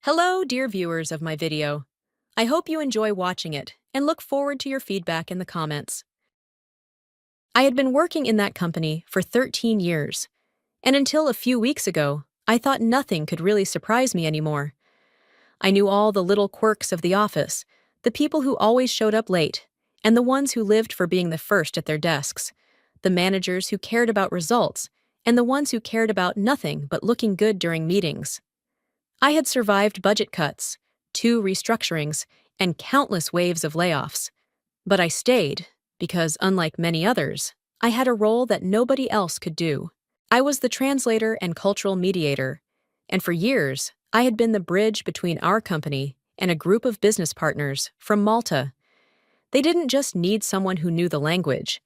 Hello, dear viewers of my video. I hope you enjoy watching it and look forward to your feedback in the comments. I had been working in that company for 13 years, and until a few weeks ago, I thought nothing could really surprise me anymore. I knew all the little quirks of the office, the people who always showed up late, and the ones who lived for being the first at their desks, the managers who cared about results, and the ones who cared about nothing but looking good during meetings. I had survived budget cuts, 2 restructurings, and countless waves of layoffs. But I stayed because, unlike many others, I had a role that nobody else could do. I was the translator and cultural mediator, and for years, I had been the bridge between our company and a group of business partners from Malta. They didn't just need someone who knew the language.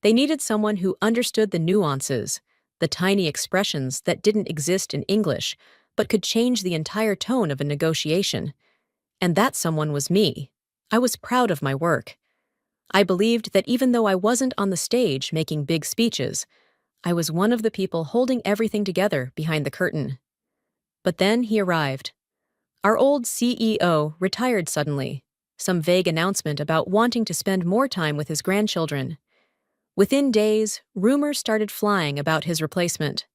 They needed someone who understood the nuances, the tiny expressions that didn't exist in English, but could change the entire tone of a negotiation. And that someone was me. I was proud of my work. I believed that even though I wasn't on the stage making big speeches, I was one of the people holding everything together behind the curtain. But then he arrived. Our old CEO retired suddenly, some vague announcement about wanting to spend more time with his grandchildren. Within days, rumors started flying about his replacement.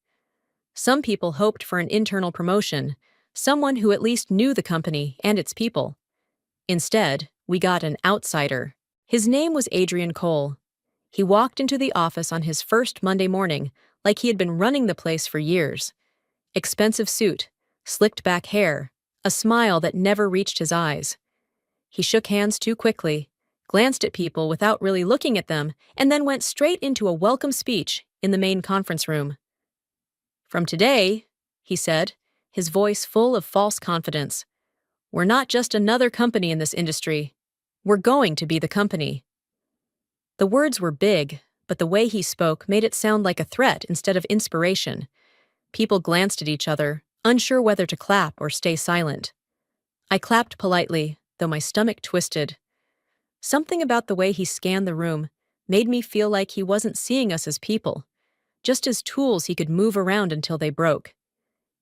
Some people hoped for an internal promotion, someone who at least knew the company and its people. Instead, we got an outsider. His name was Adrian Cole. He walked into the office on his first Monday morning like he had been running the place for years. Expensive suit, slicked back hair, a smile that never reached his eyes. He shook hands too quickly, glanced at people without really looking at them, and then went straight into a welcome speech in the main conference room. "From today," he said, his voice full of false confidence, "we're not just another company in this industry. We're going to be the company." The words were big, but the way he spoke made it sound like a threat instead of inspiration. People glanced at each other, unsure whether to clap or stay silent. I clapped politely, though my stomach twisted. Something about the way he scanned the room made me feel like he wasn't seeing us as people, just as tools he could move around until they broke.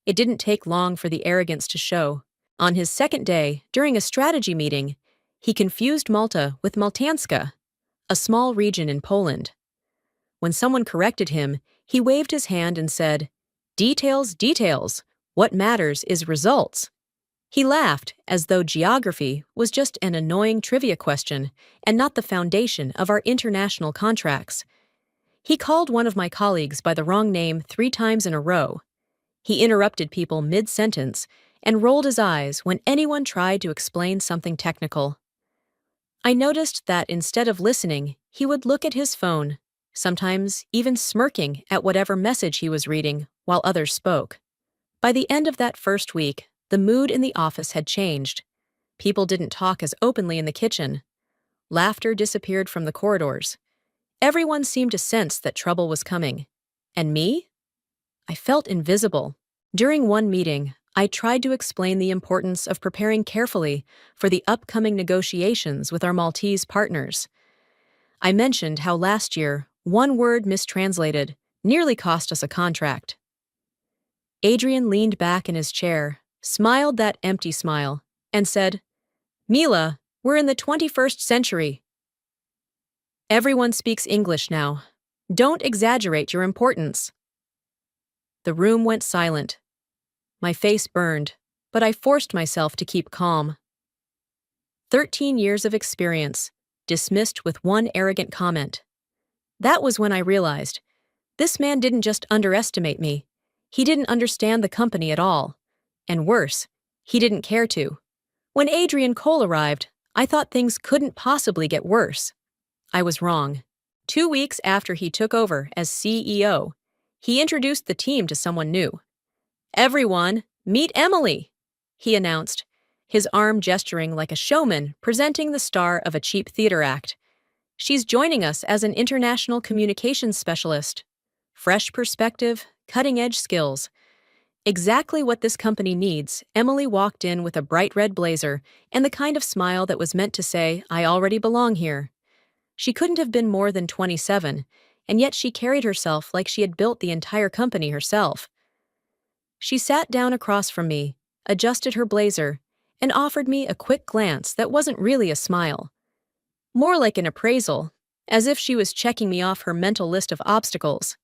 It didn't take long for the arrogance to show. On his second day, during a strategy meeting, he confused Malta with Maltanska, a small region in Poland. When someone corrected him, he waved his hand and said, "Details, details. What matters is results." He laughed as though geography was just an annoying trivia question and not the foundation of our international contracts. He called one of my colleagues by the wrong name 3 times in a row. He interrupted people mid-sentence and rolled his eyes when anyone tried to explain something technical. I noticed that instead of listening, he would look at his phone, sometimes even smirking at whatever message he was reading while others spoke. By the end of that first week, the mood in the office had changed. People didn't talk as openly in the kitchen. Laughter disappeared from the corridors. Everyone seemed to sense that trouble was coming. And me? I felt invisible. During one meeting, I tried to explain the importance of preparing carefully for the upcoming negotiations with our Maltese partners. I mentioned how last year, one word mistranslated nearly cost us a contract. Adrian leaned back in his chair, smiled that empty smile, and said, "Mila, we're in the 21st century. Everyone speaks English now. Don't exaggerate your importance." The room went silent. My face burned, but I forced myself to keep calm. 13 years of experience, dismissed with one arrogant comment. That was when I realized, this man didn't just underestimate me, he didn't understand the company at all. And worse, he didn't care to. When Adrian Cole arrived, I thought things couldn't possibly get worse. I was wrong. 2 weeks after he took over as CEO, he introduced the team to someone new. "Everyone, meet Emily," he announced, his arm gesturing like a showman presenting the star of a cheap theater act. "She's joining us as an international communications specialist. Fresh perspective, cutting-edge skills. Exactly what this company needs." Emily walked in with a bright red blazer and the kind of smile that was meant to say, "I already belong here." She couldn't have been more than 27, and yet she carried herself like she had built the entire company herself. She sat down across from me, adjusted her blazer, and offered me a quick glance that wasn't really a smile. More like an appraisal, as if she was checking me off her mental list of obstacles.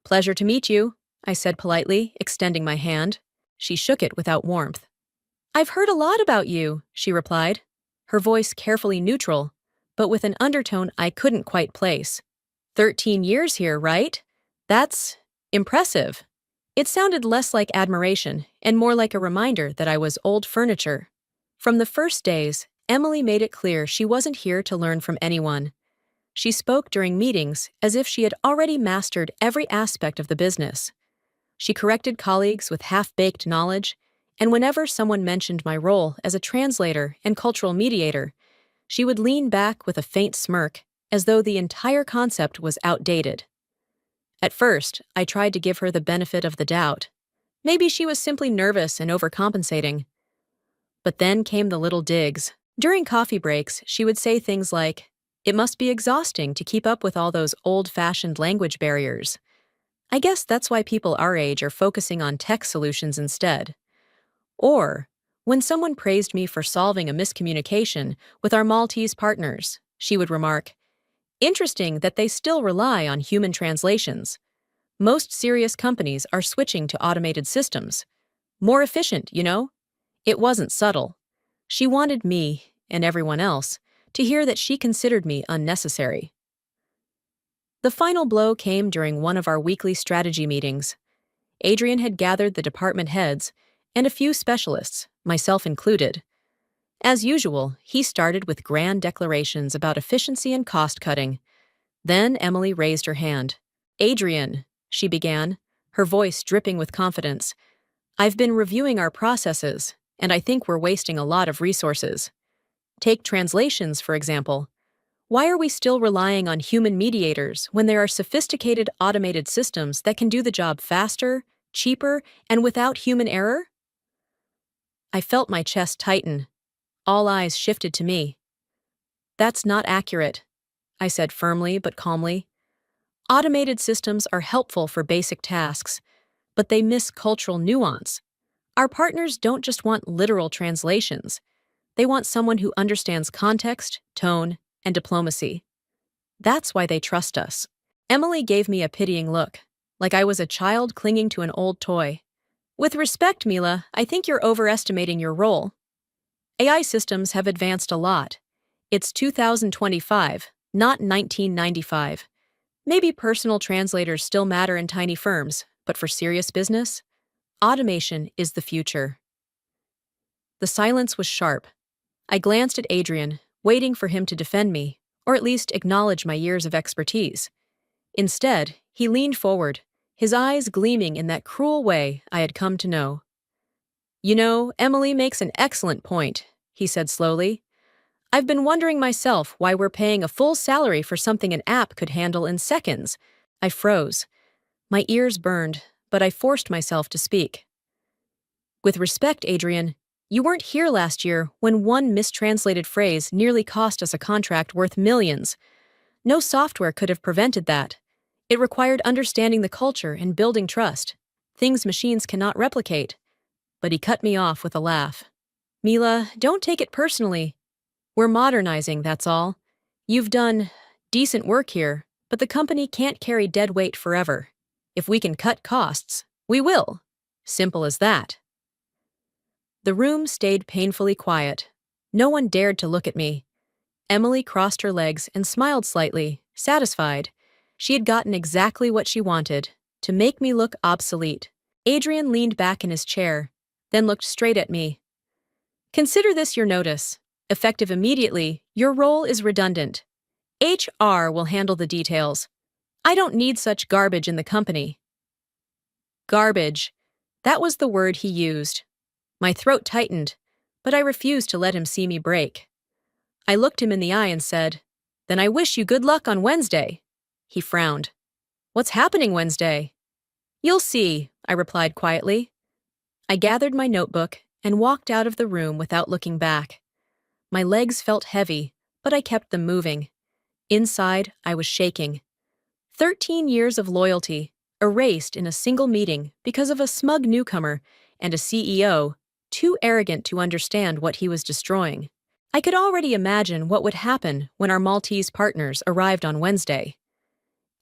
"Pleasure to meet you," I said politely, extending my hand. She shook it without warmth. "I've heard a lot about you," she replied, her voice carefully neutral, but with an undertone I couldn't quite place. 13 years here, right? That's impressive." It sounded less like admiration and more like a reminder that I was old furniture. From the first days, Emily made it clear she wasn't here to learn from anyone. She spoke during meetings as if she had already mastered every aspect of the business. She corrected colleagues with half-baked knowledge, and whenever someone mentioned my role as a translator and cultural mediator, she would lean back with a faint smirk, as though the entire concept was outdated. At first, I tried to give her the benefit of the doubt. Maybe she was simply nervous and overcompensating. But then came the little digs. During coffee breaks, she would say things like, "It must be exhausting to keep up with all those old-fashioned language barriers. I guess that's why people our age are focusing on tech solutions instead." Or, when someone praised me for solving a miscommunication with our Maltese partners, she would remark, "Interesting that they still rely on human translations. Most serious companies are switching to automated systems. More efficient, you know?" It wasn't subtle. She wanted me, and everyone else, to hear that she considered me unnecessary. The final blow came during one of our weekly strategy meetings. Adrian had gathered the department heads and a few specialists, myself included. As usual, he started with grand declarations about efficiency and cost-cutting. Then Emily raised her hand. "Adrian," she began, her voice dripping with confidence, "I've been reviewing our processes, and I think we're wasting a lot of resources. Take translations, for example. Why are we still relying on human mediators when there are sophisticated automated systems that can do the job faster, cheaper, and without human error?" I felt my chest tighten. All eyes shifted to me. "That's not accurate," I said firmly but calmly. "Automated systems are helpful for basic tasks, but they miss cultural nuance. Our partners don't just want literal translations. They want someone who understands context, tone, and diplomacy. That's why they trust us." Emily gave me a pitying look, like I was a child clinging to an old toy. "With respect, Mila, I think you're overestimating your role. AI systems have advanced a lot. It's 2025, not 1995. Maybe personal translators still matter in tiny firms, but for serious business, automation is the future." The silence was sharp. I glanced at Adrian, waiting for him to defend me, or at least acknowledge my years of expertise. Instead, he leaned forward, his eyes gleaming in that cruel way I had come to know. "You know, Emily makes an excellent point," he said slowly. "I've been wondering myself why we're paying a full salary for something an app could handle in seconds." I froze. My ears burned, but I forced myself to speak. "With respect, Adrian, you weren't here last year when one mistranslated phrase nearly cost us a contract worth millions. No software could have prevented that. It required understanding the culture and building trust, things machines cannot replicate." But he cut me off with a laugh. "Mila, don't take it personally. We're modernizing, that's all. You've done decent work here, but the company can't carry dead weight forever. If we can cut costs, we will. Simple as that." The room stayed painfully quiet. No one dared to look at me. Emily crossed her legs and smiled slightly, satisfied. She had gotten exactly what she wanted, to make me look obsolete. Adrian leaned back in his chair, then looked straight at me. "Consider this your notice. Effective immediately, your role is redundant. HR will handle the details. I don't need such garbage in the company." Garbage. That was the word he used. My throat tightened, but I refused to let him see me break. I looked him in the eye and said, "Then I wish you good luck on Wednesday." He frowned. "What's happening Wednesday?" "You'll see," I replied quietly. I gathered my notebook and walked out of the room without looking back. My legs felt heavy, but I kept them moving. Inside, I was shaking. 13 years of loyalty, erased in a single meeting because of a smug newcomer and a CEO too arrogant to understand what he was destroying. I could already imagine what would happen when our Maltese partners arrived on Wednesday.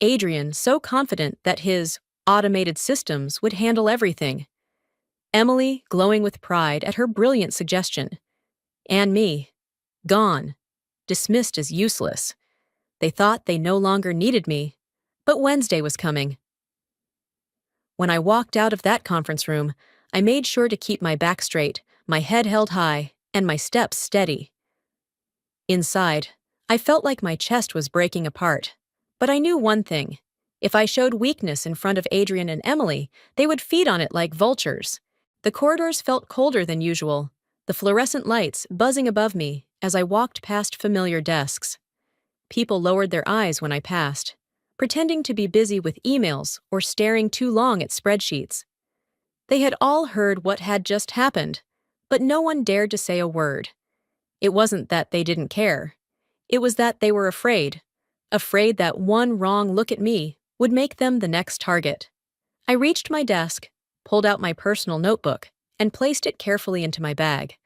Adrian, so confident that his automated systems would handle everything. Emily, glowing with pride at her brilliant suggestion. And me, gone, dismissed as useless. They thought they no longer needed me, but Wednesday was coming. When I walked out of that conference room, I made sure to keep my back straight, my head held high, and my steps steady. Inside, I felt like my chest was breaking apart. But I knew one thing. If I showed weakness in front of Adrian and Emily, they would feed on it like vultures. The corridors felt colder than usual, the fluorescent lights buzzing above me as I walked past familiar desks. People lowered their eyes when I passed, pretending to be busy with emails or staring too long at spreadsheets. They had all heard what had just happened, but no one dared to say a word. It wasn't that they didn't care. It was that they were afraid that one wrong look at me would make them the next target. I reached my desk, pulled out my personal notebook, and placed it carefully into my bag.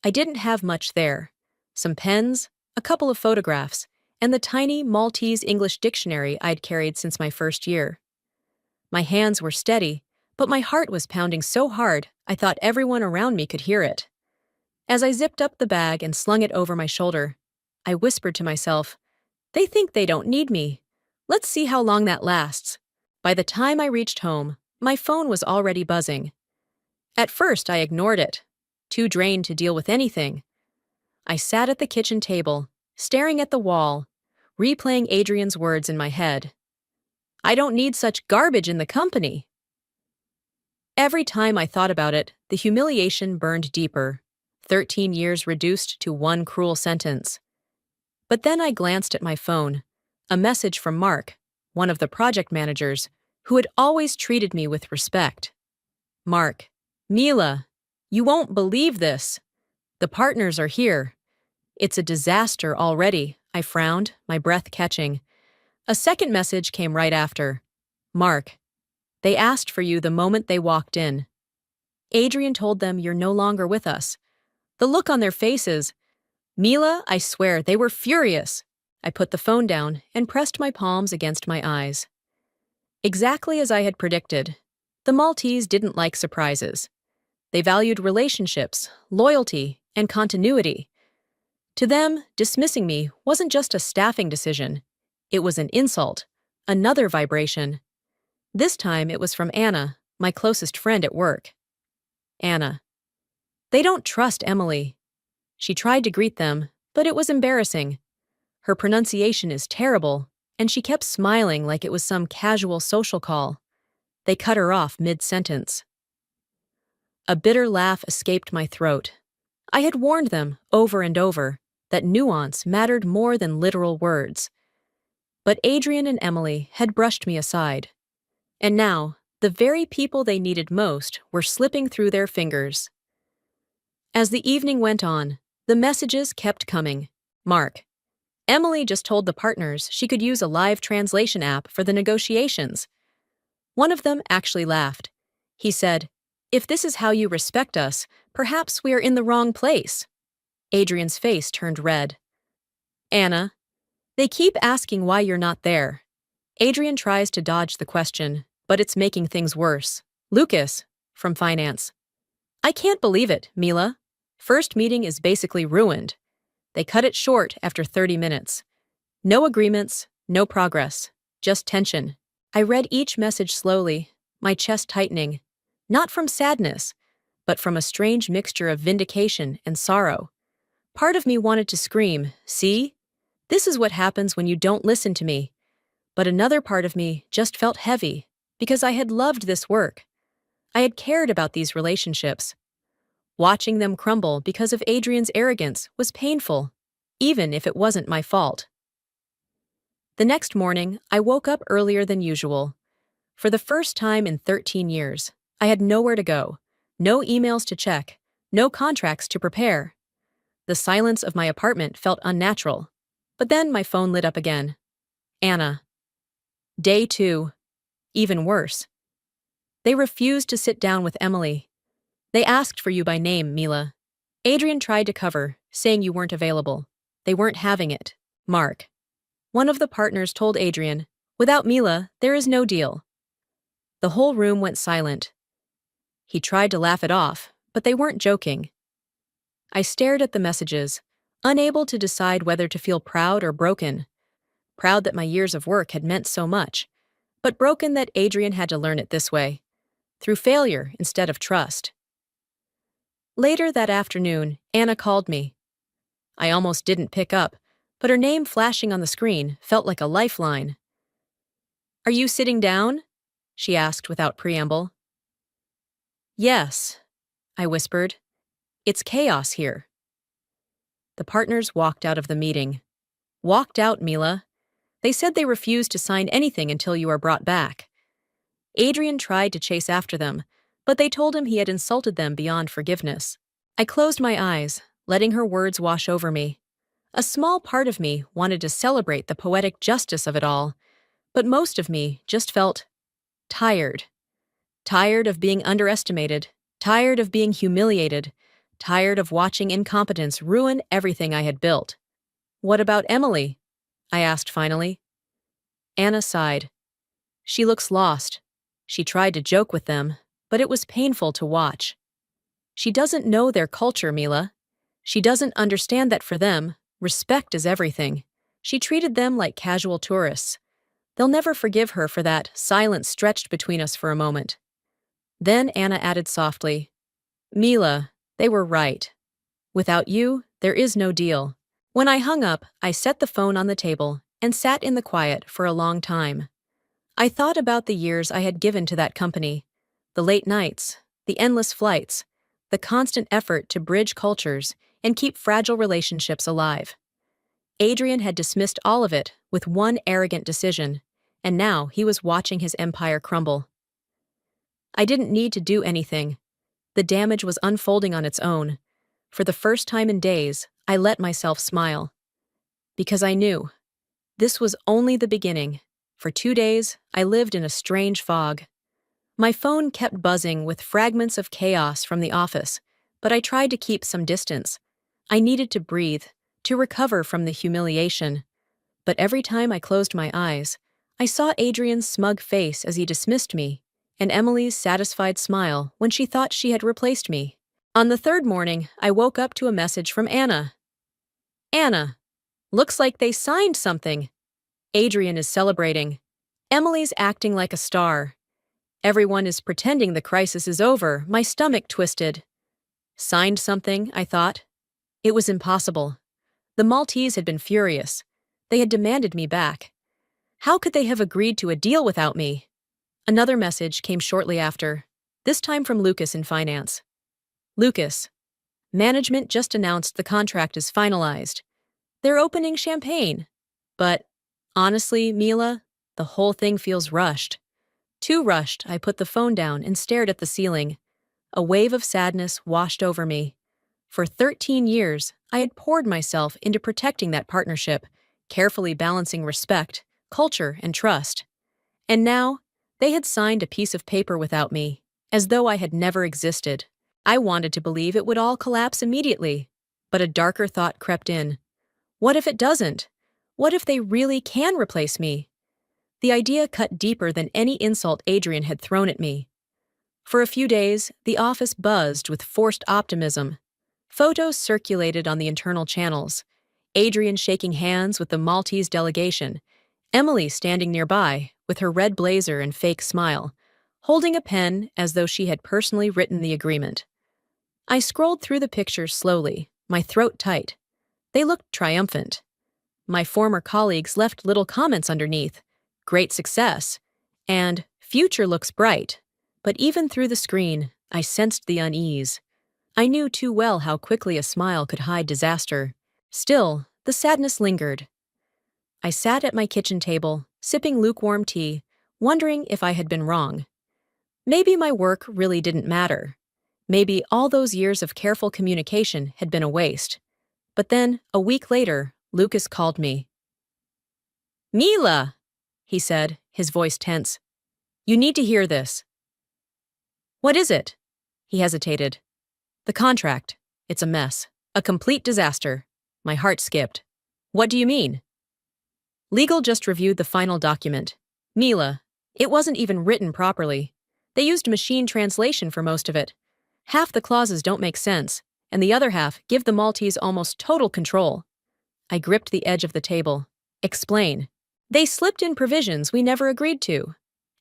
I didn't have much there. Some pens, a couple of photographs, and the tiny Maltese English dictionary I'd carried since my first year. My hands were steady, but my heart was pounding so hard I thought everyone around me could hear it. As I zipped up the bag and slung it over my shoulder, I whispered to myself, "They think they don't need me. Let's see how long that lasts." By the time I reached home, my phone was already buzzing. At first, I ignored it, too drained to deal with anything. I sat at the kitchen table, staring at the wall, replaying Adrian's words in my head. "I don't need such garbage in the company." Every time I thought about it, the humiliation burned deeper. 13 years reduced to one cruel sentence. But then I glanced at my phone, a message from Mark, one of the project managers, who had always treated me with respect. "Mark, Mila, you won't believe this. The partners are here. It's a disaster already," I frowned, my breath catching. A second message came right after. "Mark, they asked for you the moment they walked in. Adrian told them you're no longer with us." The look on their faces. Mila, I swear, they were furious. I put the phone down and pressed my palms against my eyes. Exactly as I had predicted, the Maltese didn't like surprises. They valued relationships, loyalty, and continuity. To them, dismissing me wasn't just a staffing decision. It was an insult, another vibration. This time it was from Anna, my closest friend at work. Anna. "They don't trust Emily." She tried to greet them, but it was embarrassing. Her pronunciation is terrible, and she kept smiling like it was some casual social call. They cut her off mid-sentence. A bitter laugh escaped my throat. I had warned them, over and over, that nuance mattered more than literal words. But Adrian and Emily had brushed me aside. And now, the very people they needed most were slipping through their fingers. As the evening went on, the messages kept coming. "Mark, Emily just told the partners she could use a live translation app for the negotiations." One of them actually laughed. He said, "If this is how you respect us, perhaps we are in the wrong place." Adrian's face turned red. "Anna, they keep asking why you're not there." Adrian tries to dodge the question, but it's making things worse. "Lucas, from finance. I can't believe it, Mila. First meeting is basically ruined." They cut it short after 30 minutes. No agreements, no progress, just tension. I read each message slowly, my chest tightening, not from sadness, but from a strange mixture of vindication and sorrow. Part of me wanted to scream, "See? This is what happens when you don't listen to me." But another part of me just felt heavy, because I had loved this work. I had cared about these relationships. Watching them crumble because of Adrian's arrogance was painful, even if it wasn't my fault. The next morning, I woke up earlier than usual. For the first time in 13 years, I had nowhere to go, no emails to check, no contracts to prepare. The silence of my apartment felt unnatural, but then my phone lit up again. Anna. Day 2. Even worse. They refused to sit down with Emily. They asked for you by name, Mila. Adrian tried to cover, saying you weren't available. They weren't having it. Mark. One of the partners told Adrian, without Mila, there is no deal. The whole room went silent. He tried to laugh it off, but they weren't joking. I stared at the messages, unable to decide whether to feel proud or broken. Proud that my years of work had meant so much, but broken that Adrian had to learn it this way, through failure instead of trust. Later that afternoon, Anna called me. I almost didn't pick up, but her name flashing on the screen felt like a lifeline. "Are you sitting down?" she asked without preamble. "Yes," I whispered. "It's chaos here." The partners walked out of the meeting. Walked out, Mila. They said they refused to sign anything until you are brought back. Adrian tried to chase after them, but they told him he had insulted them beyond forgiveness. I closed my eyes, letting her words wash over me. A small part of me wanted to celebrate the poetic justice of it all, but most of me just felt tired. Tired of being underestimated, tired of being humiliated, tired of watching incompetence ruin everything I had built. "What about Emily?" I asked finally. Anna sighed. "She looks lost. She tried to joke with them, but it was painful to watch. She doesn't know their culture, Mila. She doesn't understand that for them, respect is everything. She treated them like casual tourists. They'll never forgive her for that." Silence stretched between us for a moment. Then Anna added softly, "Mila, they were right. Without you, there is no deal." When I hung up, I set the phone on the table and sat in the quiet for a long time. I thought about the years I had given to that company, the late nights, the endless flights, the constant effort to bridge cultures and keep fragile relationships alive. Adrian had dismissed all of it with one arrogant decision, and now he was watching his empire crumble. I didn't need to do anything. The damage was unfolding on its own. For the first time in days, I let myself smile. Because I knew. This was only the beginning. For 2 days, I lived in a strange fog. My phone kept buzzing with fragments of chaos from the office, but I tried to keep some distance. I needed to breathe, to recover from the humiliation. But every time I closed my eyes, I saw Adrian's smug face as he dismissed me, and Emily's satisfied smile when she thought she had replaced me. On the third morning, I woke up to a message from Anna. "Anna, looks like they signed something. Adrian is celebrating. Emily's acting like a star. Everyone is pretending the crisis is over." My stomach twisted. Signed something, I thought. It was impossible. The Maltese had been furious. They had demanded me back. How could they have agreed to a deal without me? Another message came shortly after, this time from Lucas in finance. "Lucas, management just announced the contract is finalized. They're opening champagne. But, honestly, Mila, the whole thing feels rushed." Too rushed, I put the phone down and stared at the ceiling. A wave of sadness washed over me. For 13 years, I had poured myself into protecting that partnership, carefully balancing respect, culture, and trust. And now, they had signed a piece of paper without me, as though I had never existed. I wanted to believe it would all collapse immediately, but a darker thought crept in. What if it doesn't? What if they really can replace me? The idea cut deeper than any insult Adrian had thrown at me. For a few days, the office buzzed with forced optimism. Photos circulated on the internal channels. Adrian shaking hands with the Maltese delegation. Emily standing nearby, with her red blazer and fake smile, holding a pen as though she had personally written the agreement. I scrolled through the pictures slowly, my throat tight. They looked triumphant. My former colleagues left little comments underneath. "Great success," and "Future looks bright." But even through the screen, I sensed the unease. I knew too well how quickly a smile could hide disaster. Still, the sadness lingered. I sat at my kitchen table, sipping lukewarm tea, wondering if I had been wrong. Maybe my work really didn't matter. Maybe all those years of careful communication had been a waste. But then, a week later, Lucas called me. "Mila," he said, his voice tense. "You need to hear this." "What is it?" He hesitated. The contract. It's a mess. A complete disaster. My heart skipped. What do you mean? Legal just reviewed the final document. Mila, it wasn't even written properly. They used machine translation for most of it. Half the clauses don't make sense, and the other half give the Maltese almost total control. I gripped the edge of the table. Explain. They slipped in provisions we never agreed to.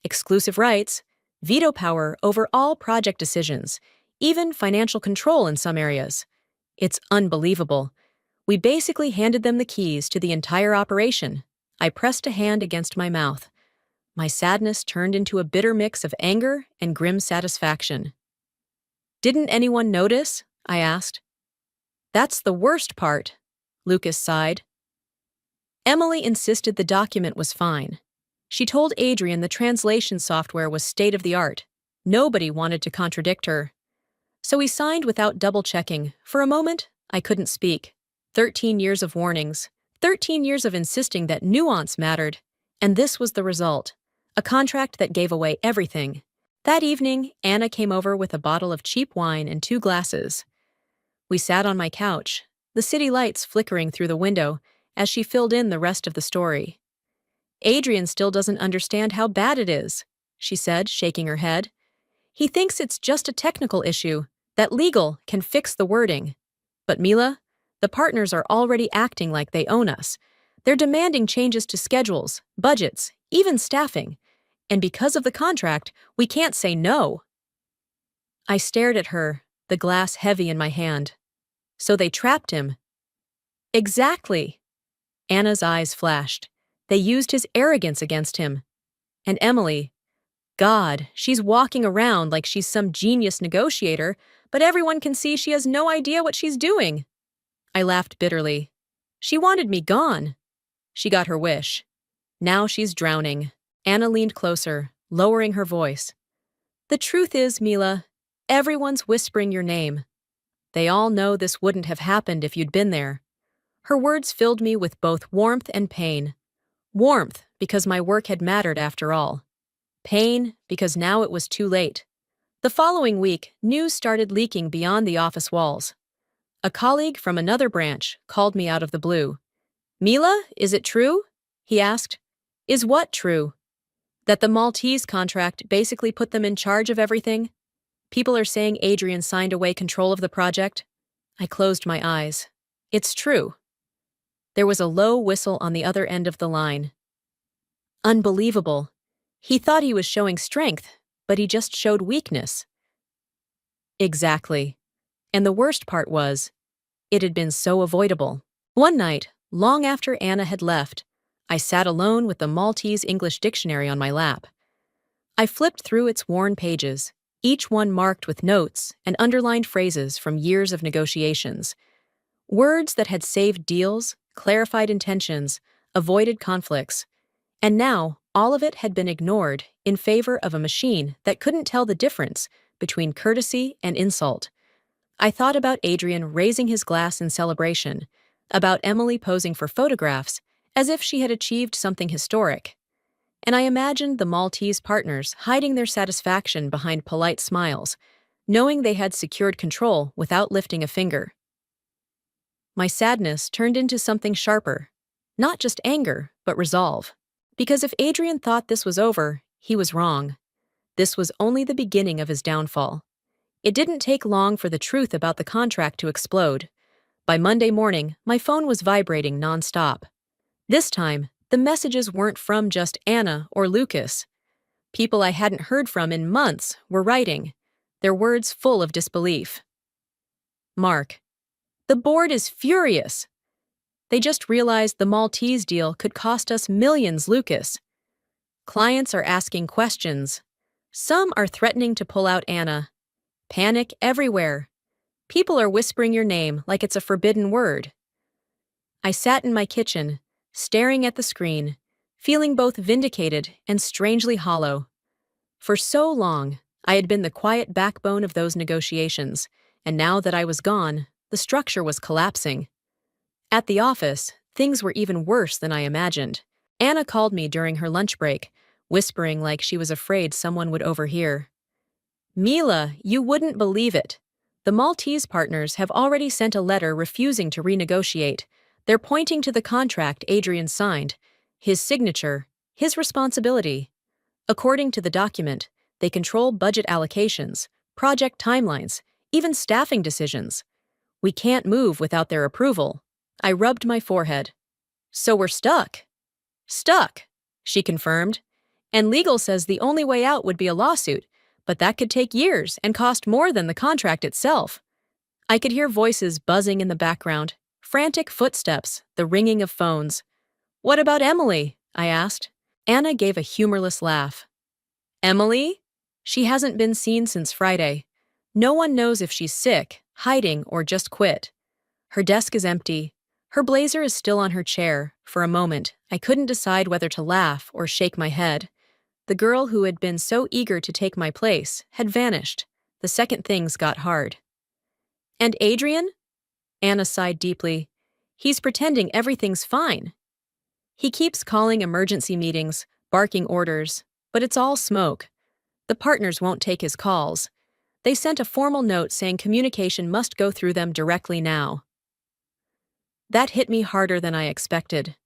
Exclusive rights, veto power over all project decisions, even financial control in some areas. It's unbelievable. We basically handed them the keys to the entire operation. I pressed a hand against my mouth. My sadness turned into a bitter mix of anger and grim satisfaction. Didn't anyone notice? I asked. That's the worst part, Lucas sighed. Emily insisted the document was fine. She told Adrian the translation software was state-of-the-art. Nobody wanted to contradict her. So we signed without double-checking. For a moment, I couldn't speak. 13 years of warnings. 13 years of insisting that nuance mattered. And this was the result. A contract that gave away everything. That evening, Anna came over with a bottle of cheap wine and 2 glasses. We sat on my couch, the city lights flickering through the window as she filled in the rest of the story. Adrian still doesn't understand how bad it is, she said, shaking her head. He thinks it's just a technical issue, that legal can fix the wording. But Mila, the partners are already acting like they own us. They're demanding changes to schedules, budgets, even staffing. And because of the contract, we can't say no. I stared at her, the glass heavy in my hand. So they trapped him. Exactly. Anna's eyes flashed. They used his arrogance against him. And Emily, God, she's walking around like she's some genius negotiator, but everyone can see she has no idea what she's doing. I laughed bitterly. She wanted me gone. She got her wish. Now she's drowning. Anna leaned closer, lowering her voice. The truth is, Mila, everyone's whispering your name. They all know this wouldn't have happened if you'd been there. Her words filled me with both warmth and pain. Warmth, because my work had mattered after all. Pain, because now it was too late. The following week, news started leaking beyond the office walls. A colleague from another branch called me out of the blue. Mila, is it true? He asked. Is what true? That the Maltese contract basically put them in charge of everything? People are saying Adrian signed away control of the project. I closed my eyes. It's true. There was a low whistle on the other end of the line. Unbelievable. He thought he was showing strength, but he just showed weakness. Exactly. And the worst part was, it had been so avoidable. One night, long after Anna had left, I sat alone with the Maltese English dictionary on my lap. I flipped through its worn pages, each one marked with notes and underlined phrases from years of negotiations. Words that had saved deals, clarified intentions, avoided conflicts. And now, all of it had been ignored in favor of a machine that couldn't tell the difference between courtesy and insult. I thought about Adrian raising his glass in celebration, about Emily posing for photographs as if she had achieved something historic. And I imagined the Maltese partners hiding their satisfaction behind polite smiles, knowing they had secured control without lifting a finger. My sadness turned into something sharper, not just anger, but resolve. Because if Adrian thought this was over, he was wrong. This was only the beginning of his downfall. It didn't take long for the truth about the contract to explode. By Monday morning, my phone was vibrating nonstop. This time, the messages weren't from just Anna or Lucas. People I hadn't heard from in months were writing, their words full of disbelief. Mark. The board is furious. They just realized the Maltese deal could cost us millions, Lucas. Clients are asking questions. Some are threatening to pull out Anna. Panic everywhere. People are whispering your name like it's a forbidden word. I sat in my kitchen, staring at the screen, feeling both vindicated and strangely hollow. For so long, I had been the quiet backbone of those negotiations, and now that I was gone, the structure was collapsing. At the office, things were even worse than I imagined. Anna called me during her lunch break, whispering like she was afraid someone would overhear. Mila, you wouldn't believe it. The Maltese partners have already sent a letter refusing to renegotiate. They're pointing to the contract Adrian signed. His signature, his responsibility. According to the document, they control budget allocations, project timelines, even staffing decisions. We can't move without their approval. I rubbed my forehead. So we're stuck. Stuck, she confirmed. And legal says the only way out would be a lawsuit, but that could take years and cost more than the contract itself. I could hear voices buzzing in the background, frantic footsteps, the ringing of phones. What about Emily? I asked. Anna gave a humorless laugh. Emily? She hasn't been seen since Friday. No one knows if she's sick, hiding, or just quit. Her desk is empty. Her blazer is still on her chair. For a moment, I couldn't decide whether to laugh or shake my head. The girl who had been so eager to take my place had vanished. The second things got hard. And Adrian? Anna sighed deeply. He's pretending everything's fine. He keeps calling emergency meetings, barking orders, but it's all smoke. The partners won't take his calls. They sent a formal note saying communication must go through them directly now. That hit me harder than I expected.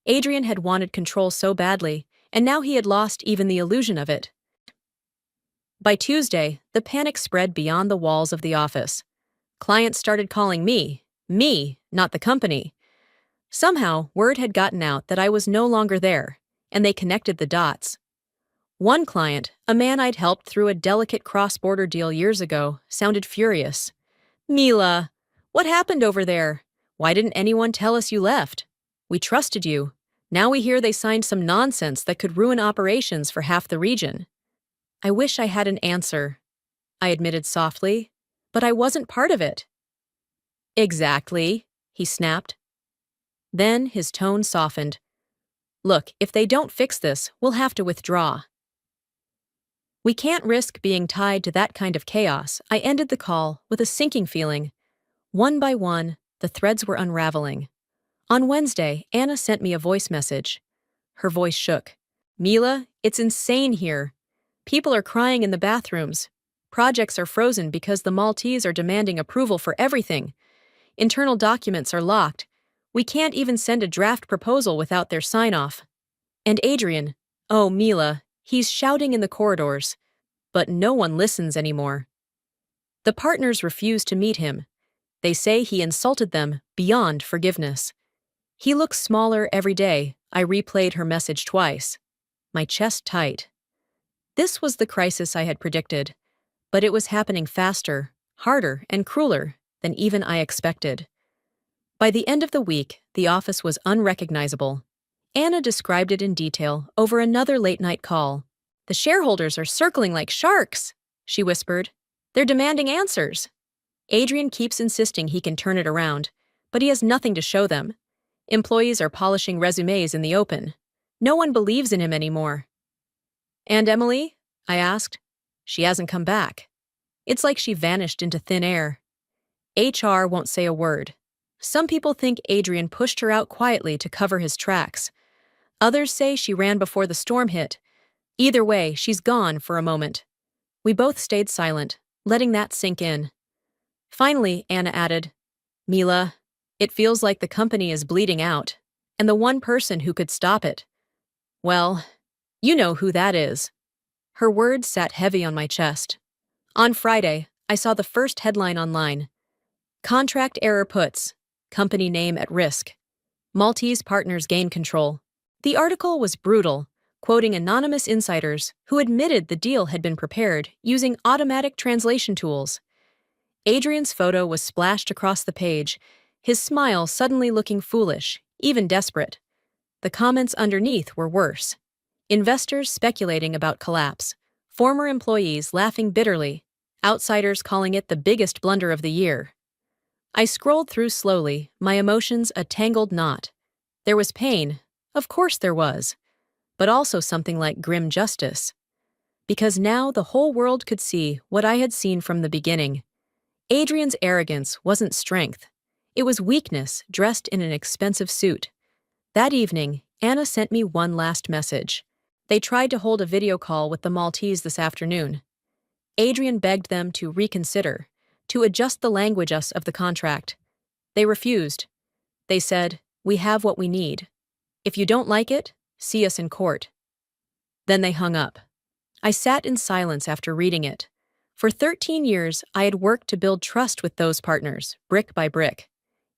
Adrian had wanted control so badly, and now he had lost even the illusion of it. By Tuesday, the panic spread beyond the walls of the office. Clients started calling me, not the company. Somehow, word had gotten out that I was no longer there, and they connected the dots. One client, a man I'd helped through a delicate cross-border deal years ago, sounded furious. Mila, what happened over there? Why didn't anyone tell us you left? We trusted you. Now we hear they signed some nonsense that could ruin operations for half the region. I wish I had an answer, I admitted softly, but I wasn't part of it. Exactly, he snapped. Then his tone softened. Look, if they don't fix this, we'll have to withdraw. We can't risk being tied to that kind of chaos. I ended the call with a sinking feeling. One by one, the threads were unraveling. On Wednesday, Anna sent me a voice message. Her voice shook. Mila, it's insane here. People are crying in the bathrooms. Projects are frozen because the Maltese are demanding approval for everything. Internal documents are locked. We can't even send a draft proposal without their sign-off. And Adrian, oh Mila, he's shouting in the corridors. But no one listens anymore. The partners refuse to meet him. They say he insulted them beyond forgiveness. He looks smaller every day. I replayed her message twice. My chest tight. This was the crisis I had predicted, but it was happening faster, harder, and crueler than even I expected. By the end of the week, the office was unrecognizable. Anna described it in detail over another late-night call. The shareholders are circling like sharks, she whispered. They're demanding answers. Adrian keeps insisting he can turn it around, but he has nothing to show them. Employees are polishing resumes in the open. No one believes in him anymore. And Emily? I asked. She hasn't come back. It's like she vanished into thin air. HR won't say a word. Some people think Adrian pushed her out quietly to cover his tracks. Others say she ran before the storm hit. Either way, she's gone for a moment. We both stayed silent, letting that sink in. Finally, Anna added, Mila, it feels like the company is bleeding out, and the one person who could stop it. Well, you know who that is. Her words sat heavy on my chest. On Friday, I saw the first headline online. Contract error puts, company name at risk. Maltese partners gain control. The article was brutal, quoting anonymous insiders who admitted the deal had been prepared using automatic translation tools. Adrian's photo was splashed across the page, his smile suddenly looking foolish, even desperate. The comments underneath were worse. Investors speculating about collapse, former employees laughing bitterly, outsiders calling it the biggest blunder of the year. I scrolled through slowly, my emotions a tangled knot. There was pain, of course there was, but also something like grim justice. Because now the whole world could see what I had seen from the beginning. Adrian's arrogance wasn't strength. It was weakness dressed in an expensive suit. That evening, Anna sent me one last message. They tried to hold a video call with the Maltese this afternoon. Adrian begged them to reconsider, to adjust the language of the contract. They refused. They said, "We have what we need. If you don't like it, see us in court." Then they hung up. I sat in silence after reading it. For 13 years, I had worked to build trust with those partners, brick by brick.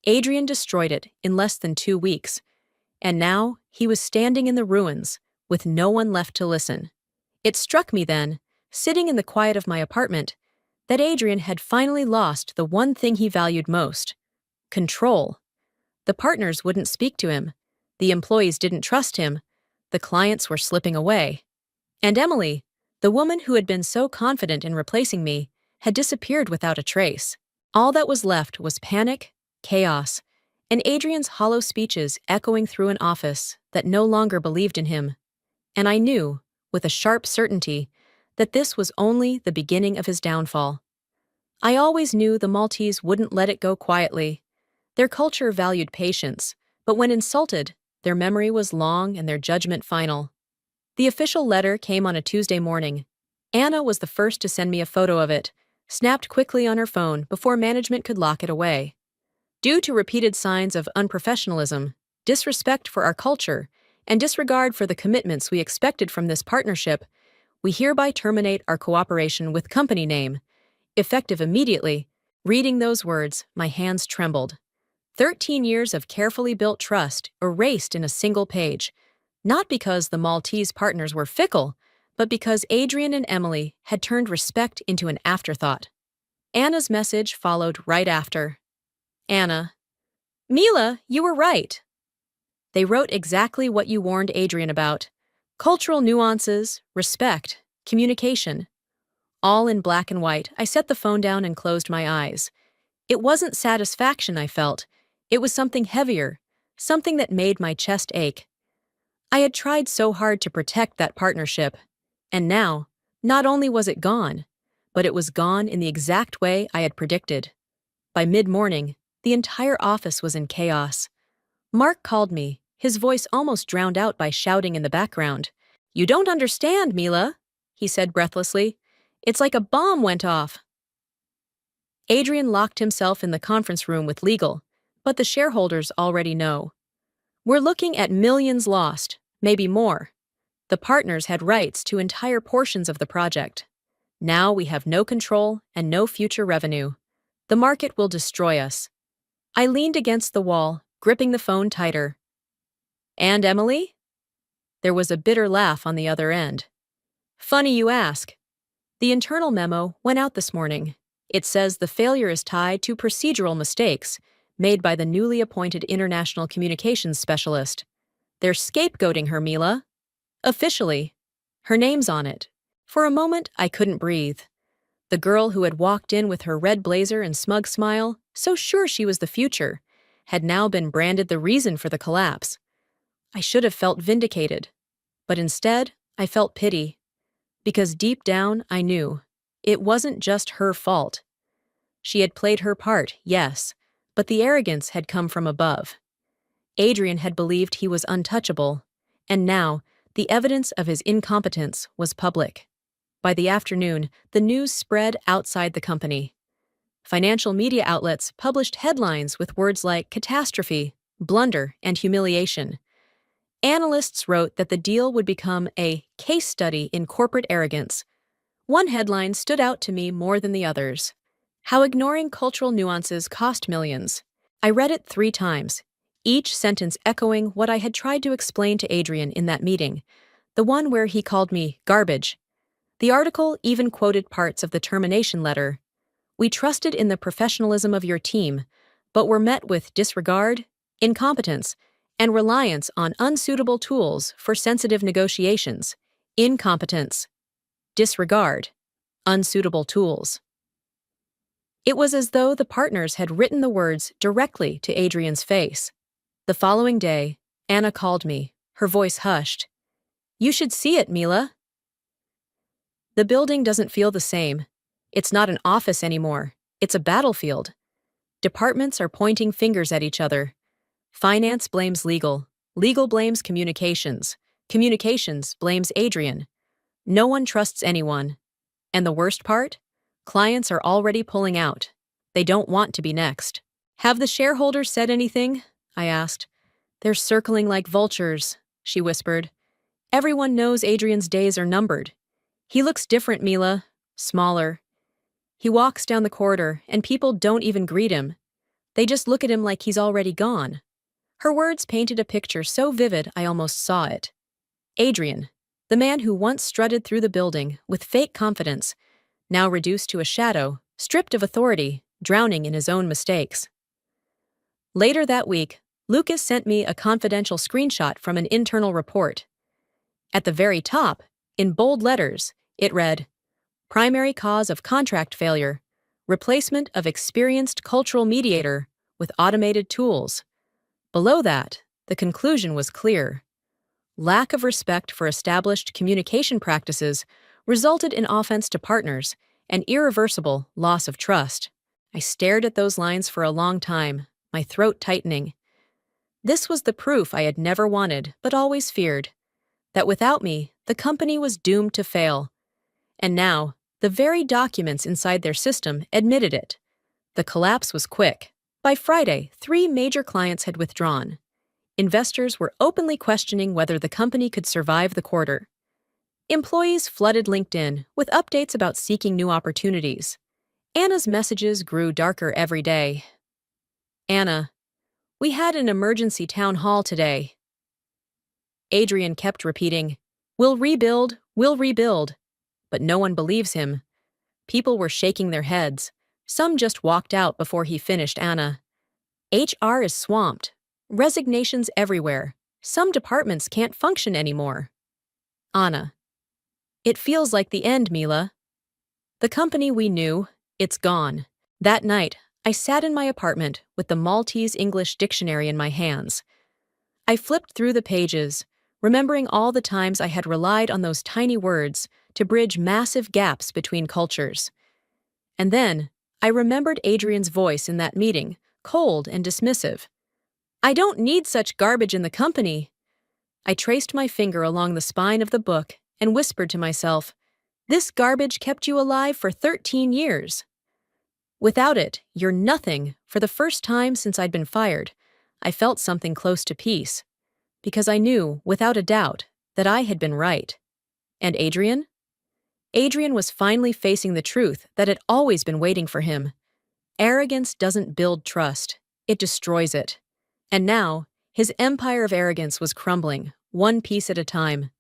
Adrian destroyed it in less than 2 weeks. And now, he was standing in the ruins, with no one left to listen. It struck me then, sitting in the quiet of my apartment, that Adrian had finally lost the one thing he valued most: control. The partners wouldn't speak to him. The employees didn't trust him. The clients were slipping away. And Emily, the woman who had been so confident in replacing me, had disappeared without a trace. All that was left was panic, chaos, and Adrian's hollow speeches echoing through an office that no longer believed in him. And I knew, with a sharp certainty, that this was only the beginning of his downfall. I always knew the Maltese wouldn't let it go quietly. Their culture valued patience, but when insulted, their memory was long and their judgment final. The official letter came on a Tuesday morning. Anna was the first to send me a photo of it, snapped quickly on her phone before management could lock it away. Due to repeated signs of unprofessionalism, disrespect for our culture, and disregard for the commitments we expected from this partnership, we hereby terminate our cooperation with company name. Effective immediately. Reading those words, my hands trembled. 13 years of carefully built trust erased in a single page, not because the Maltese partners were fickle, but because Adrian and Emily had turned respect into an afterthought. Anna's message followed right after. Anna: "Mila, you were right. They wrote exactly what you warned Adrian about. Cultural nuances, respect, communication. All in black and white." I set the phone down and closed my eyes. It wasn't satisfaction I felt. It was something heavier, something that made my chest ache. I had tried so hard to protect that partnership, and now, not only was it gone, but it was gone in the exact way I had predicted. By mid-morning, the entire office was in chaos. Mark called me, his voice almost drowned out by shouting in the background. "You don't understand, Mila," he said breathlessly. "It's like a bomb went off." Adrian locked himself in the conference room with legal, but the shareholders already know. We're looking at millions lost, maybe more. The partners had rights to entire portions of the project. Now we have no control and no future revenue. The market will destroy us. I leaned against the wall, gripping the phone tighter. "And Emily?" There was a bitter laugh on the other end. "Funny you ask. The internal memo went out this morning. It says the failure is tied to procedural mistakes made by the newly appointed international communications specialist. They're scapegoating her, Mila. Officially. Her name's on it." For a moment, I couldn't breathe. The girl who had walked in with her red blazer and smug smile, so sure she was the future, had now been branded the reason for the collapse. I should have felt vindicated, but instead, I felt pity. Because deep down, I knew it wasn't just her fault. She had played her part, yes, but the arrogance had come from above. Adrian had believed he was untouchable, and now the evidence of his incompetence was public. By the afternoon, the news spread outside the company. Financial media outlets published headlines with words like catastrophe, blunder, and humiliation. Analysts wrote that the deal would become a case study in corporate arrogance. One headline stood out to me more than the others: "How ignoring cultural nuances cost millions." I read it 3 times, each sentence echoing what I had tried to explain to Adrian in that meeting, the one where he called me garbage. The article even quoted parts of the termination letter. "We trusted in the professionalism of your team, but were met with disregard, incompetence, and reliance on unsuitable tools for sensitive negotiations." Incompetence, disregard, unsuitable tools. It was as though the partners had written the words directly to Adrian's face. The following day, Anna called me, her voice hushed. "You should see it, Mila. The building doesn't feel the same. It's not an office anymore. It's a battlefield. Departments are pointing fingers at each other. Finance blames legal. Legal blames communications. Communications blames Adrian. No one trusts anyone. And the worst part? Clients are already pulling out. They don't want to be next. Have the shareholders said anything? I asked. They're circling like vultures, she whispered. Everyone knows Adrian's days are numbered. He looks different, Mila. Smaller. He walks down the corridor, and people don't even greet him. They just look at him like he's already gone. Her words painted a picture so vivid I almost saw it. Adrian, the man who once strutted through the building with fake confidence, now reduced to a shadow, stripped of authority, drowning in his own mistakes. Later that week, Lucas sent me a confidential screenshot from an internal report. At the very top, in bold letters, it read, "Primary cause of contract failure, replacement of experienced cultural mediator with automated tools." Below that, the conclusion was clear. Lack of respect for established communication practices resulted in offense to partners and irreversible loss of trust. I stared at those lines for a long time, my throat tightening. This was the proof I had never wanted but always feared, that without me, the company was doomed to fail. And now, the very documents inside their system admitted it. The collapse was quick. By Friday, 3 major clients had withdrawn. Investors were openly questioning whether the company could survive the quarter. Employees flooded LinkedIn with updates about seeking new opportunities. Anna's messages grew darker every day. "Anna, we had an emergency town hall today." Adrian kept repeating, "We'll rebuild, we'll rebuild." But no one believes him. People were shaking their heads. Some just walked out before he finished Anna. HR is swamped. Resignations everywhere. Some departments can't function anymore. Anna. It feels like the end, Mila. The company we knew, it's gone. That night, I sat in my apartment with the Maltese English dictionary in my hands. I flipped through the pages, remembering all the times I had relied on those tiny words to bridge massive gaps between cultures. And then, I remembered Adrian's voice in that meeting, cold and dismissive. "I don't need such garbage in the company." I traced my finger along the spine of the book and whispered to myself, "This garbage kept you alive for 13 years. Without it, you're nothing." For the first time since I'd been fired, I felt something close to peace, because I knew, without a doubt, that I had been right. And Adrian? Adrian was finally facing the truth that had always been waiting for him. Arrogance doesn't build trust, it destroys it. And now, his empire of arrogance was crumbling, one piece at a time.